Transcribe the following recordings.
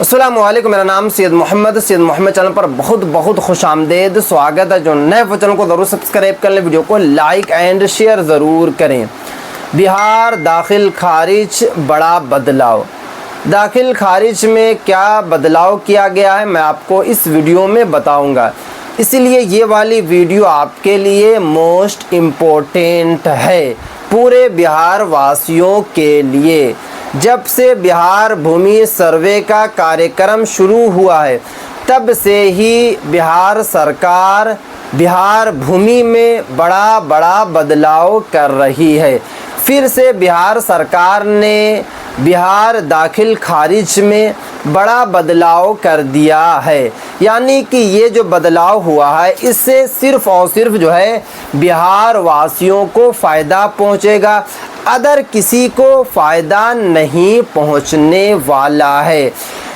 अस्सलाम वालेकुम। मेरा नाम सैयद मोहम्मद चैनल पर बहुत बहुत खुश आमदेद, स्वागत है। जो नए वो चैनल को ज़रूर सब्सक्राइब कर लें, वीडियो को लाइक एंड शेयर ज़रूर करें। बिहार दाखिल खारिज बड़ा बदलाव। दाखिल खारिज में क्या बदलाव किया गया है मैं आपको इस वीडियो में बताऊंगा, इसलिए ये वाली वीडियो आपके लिए मोस्ट इम्पोर्टेंट है, पूरे बिहार वासियों के लिए। जब से बिहार भूमि सर्वे का कार्यक्रम शुरू हुआ है तब से ही बिहार सरकार बिहार भूमि में बड़ा बदलाव कर रही है। फिर से बिहार सरकार ने बिहार दाखिल खारिज में बड़ा बदलाव कर दिया है, यानी कि ये जो बदलाव हुआ है इससे सिर्फ़ और सिर्फ जो है बिहार वासियों को फ़ायदा पहुँचेगा, अदर किसी को फ़ायदा नहीं पहुँचने वाला है।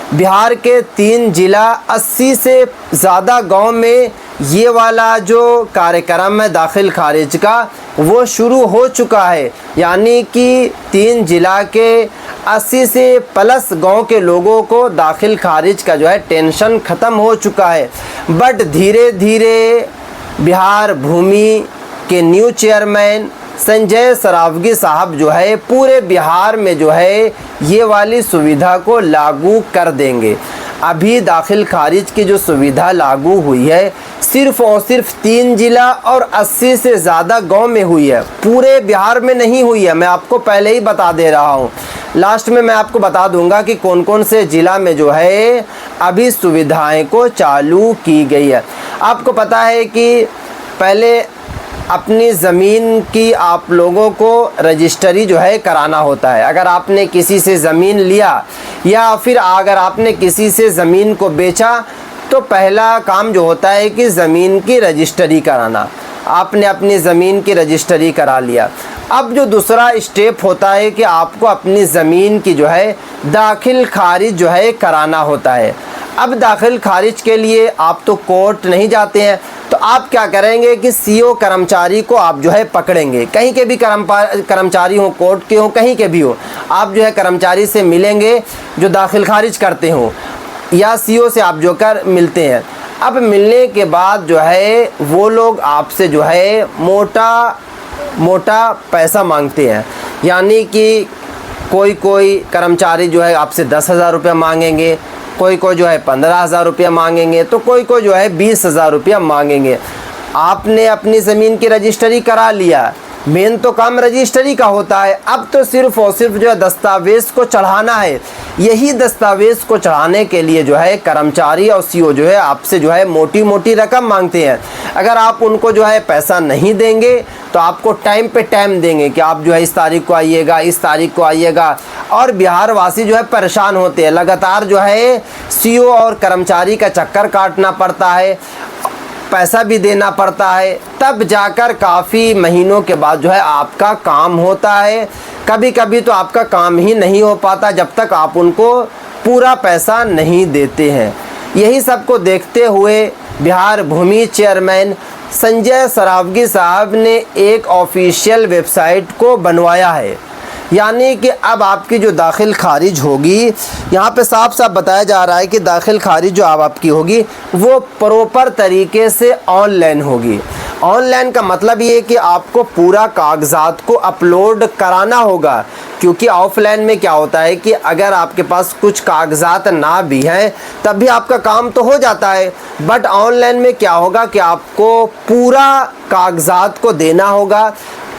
बिहार के 3 जिला 80 से ज़्यादा गांव में ये वाला जो कार्यक्रम है दाखिल खारिज का वो शुरू हो चुका है, यानी कि 3 जिला के 80 से प्लस गांव के लोगों को दाखिल खारिज का जो है टेंशन ख़त्म हो चुका है। बट धीरे धीरे बिहार भूमि के न्यू चेयरमैन संजय सरावगी साहब जो है पूरे बिहार में जो है ये वाली सुविधा को लागू कर देंगे। अभी दाखिल खारिज की जो सुविधा लागू हुई है सिर्फ़ और सिर्फ 3 जिला और 80 से ज़्यादा गांव में हुई है, पूरे बिहार में नहीं हुई है। मैं आपको पहले ही बता दे रहा हूँ, लास्ट में मैं आपको बता दूंगा कि कौन कौन से ज़िला में जो है अभी सुविधाएं को चालू की गई है। आपको पता है कि पहले अपनी ज़मीन की आप लोगों को रजिस्ट्री जो है कराना होता है। अगर आपने किसी से ज़मीन लिया या फिर अगर आपने किसी से ज़मीन को बेचा तो पहला काम जो होता है कि ज़मीन की रजिस्ट्री कराना। आपने अपनी ज़मीन की रजिस्ट्री करा लिया। अब जो दूसरा स्टेप होता है कि आपको अपनी ज़मीन की जो है दाखिल खारिज जो है कराना होता है। अब दाखिल खारिज के लिए आप तो कोर्ट नहीं जाते हैं, तो आप क्या करेंगे कि सीओ कर्मचारी को आप जो है पकड़ेंगे, कहीं के भी कर्मचारी हो, कोर्ट के हो, कहीं के भी हो, आप जो है कर्मचारी से मिलेंगे जो दाखिल खारिज करते हो, या सीओ से आप जो कर मिलते हैं। अब मिलने के बाद जो है वो लोग आपसे जो है मोटा पैसा मांगते हैं, यानी कि कोई कर्मचारी जो है आपसे 10,000 रुपया मांगेंगे, कोई जो है 15,000 रुपया मांगेंगे, तो कोई जो है 20,000 रुपया मांगेंगे। आपने अपनी ज़मीन की रजिस्ट्री करा लिया, मेन तो काम रजिस्ट्री का होता है। अब तो सिर्फ़ और सिर्फ जो है दस्तावेज़ को चढ़ाना है। यही दस्तावेज़ को चढ़ाने के लिए जो है कर्मचारी और सीओ जो है आपसे जो है मोटी रकम मांगते हैं। अगर आप उनको जो है पैसा नहीं देंगे तो आपको टाइम पे टाइम देंगे कि आप जो है इस तारीख को आइएगा, इस तारीख को आइएगा, और बिहार वासी जो है परेशान होते हैं। लगातार जो है सीओ और कर्मचारी का चक्कर काटना पड़ता है, पैसा भी देना पड़ता है, तब जाकर काफ़ी महीनों के बाद जो है आपका काम होता है। कभी कभी तो आपका काम ही नहीं हो पाता जब तक आप उनको पूरा पैसा नहीं देते हैं। यही सब को देखते हुए बिहार भूमि चेयरमैन संजय सरावगी साहब ने एक ऑफिशियल वेबसाइट को बनवाया है, यानी कि अब आपकी जो दाखिल खारिज होगी, यहाँ पे साफ साफ बताया जा रहा है कि दाखिल खारिज जो अब आपकी होगी वो प्रॉपर तरीके से ऑनलाइन होगी। ऑनलाइन का मतलब ये है कि आपको पूरा कागजात को अपलोड कराना होगा, क्योंकि ऑफलाइन में क्या होता है कि अगर आपके पास कुछ कागजात ना भी हैं तब भी आपका काम तो हो जाता है। बट ऑनलाइन में क्या होगा कि आपको पूरा कागजात को देना होगा,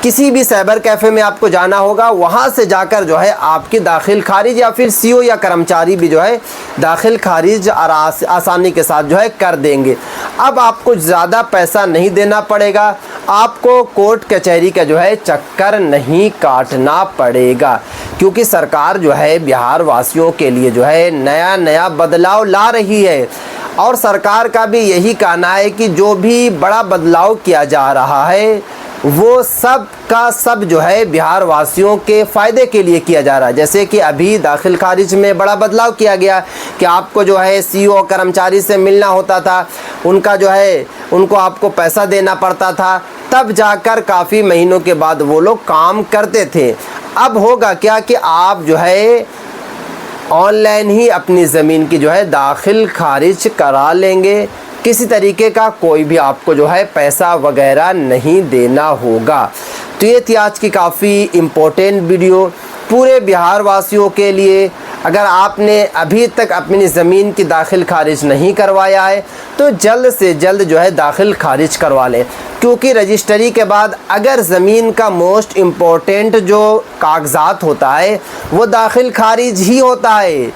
किसी भी साइबर कैफ़े में आपको जाना होगा, वहाँ से जाकर जो है आपकी दाखिल खारिज या फिर सीओ या कर्मचारी भी जो है दाखिल खारिज आसानी के साथ जो है कर देंगे। अब आपको ज़्यादा पैसा नहीं देना पड़ेगा, आपको कोर्ट कचहरी का जो है चक्कर नहीं काटना पड़ेगा, क्योंकि सरकार जो है बिहार वासियों के लिए जो है नया बदलाव ला रही है। और सरकार का भी यही कहना है कि जो भी बड़ा बदलाव किया जा रहा है वो सब का सब जो है बिहार वासियों के फ़ायदे के लिए किया जा रहा है। जैसे कि अभी दाखिल खारिज में बड़ा बदलाव किया गया कि आपको जो है सीओ कर्मचारी से मिलना होता था, उनका जो है उनको आपको पैसा देना पड़ता था, तब जाकर काफ़ी महीनों के बाद वो लोग काम करते थे। अब होगा क्या कि आप जो है ऑनलाइन ही अपनी ज़मीन की जो है दाखिल खारिज करा लेंगे। किसी तरीके का कोई भी आपको जो है पैसा वगैरह नहीं देना होगा। तो ये थी आज की काफ़ी इम्पोर्टेंट वीडियो पूरे बिहार वासियों के लिए। अगर आपने अभी तक अपनी ज़मीन की दाखिल खारिज नहीं करवाया है तो जल्द से जल्द जो है दाखिल खारिज करवा लें, क्योंकि रजिस्ट्री के बाद अगर ज़मीन का मोस्ट इम्पोर्टेंट जो कागज़ात होता है वो दाखिल खारिज ही होता है।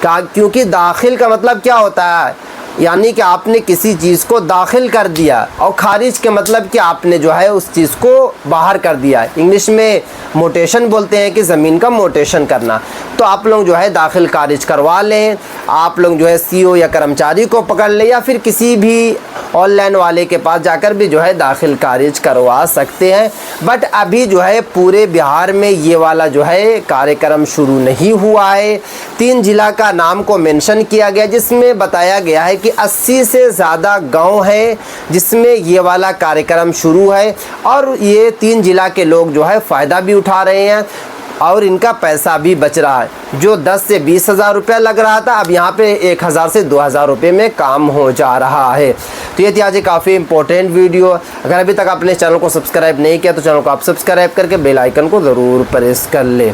क्योंकि दाखिल का मतलब क्या होता है, यानी कि आपने किसी चीज़ को दाखिल कर दिया, और खारिज के मतलब कि आपने जो है उस चीज़ को बाहर कर दिया। इंग्लिश में मोटेशन बोलते हैं कि ज़मीन का मोटेशन करना। तो आप लोग जो है दाखिल खारिज करवा लें। आप लोग जो है सीओ या कर्मचारी को पकड़ लें या फिर किसी भी ऑनलाइन वाले के पास जाकर भी जो है दाखिल खारिज करवा सकते हैं। बट अभी जो है पूरे बिहार में ये वाला जो है कार्यक्रम शुरू नहीं हुआ है। 3 जिला का नाम को मेंशन किया गया, जिसमें बताया गया है कि 80 से ज़्यादा गांव है जिसमें ये वाला कार्यक्रम शुरू है, और ये 3 जिला के लोग जो है फ़ायदा भी उठा रहे हैं और इनका पैसा भी बच रहा है। जो 10 से 20 हज़ार रुपया लग रहा था, अब यहाँ पे 1000 से 2000 रुपये में काम हो जा रहा है। तो ये थी आज काफ़ी इंपॉर्टेंट वीडियो। अगर अभी तक आपने चैनल को सब्सक्राइब नहीं किया तो चैनल को आप सब्सक्राइब करके बेल आइकन को ज़रूर प्रेस कर लें।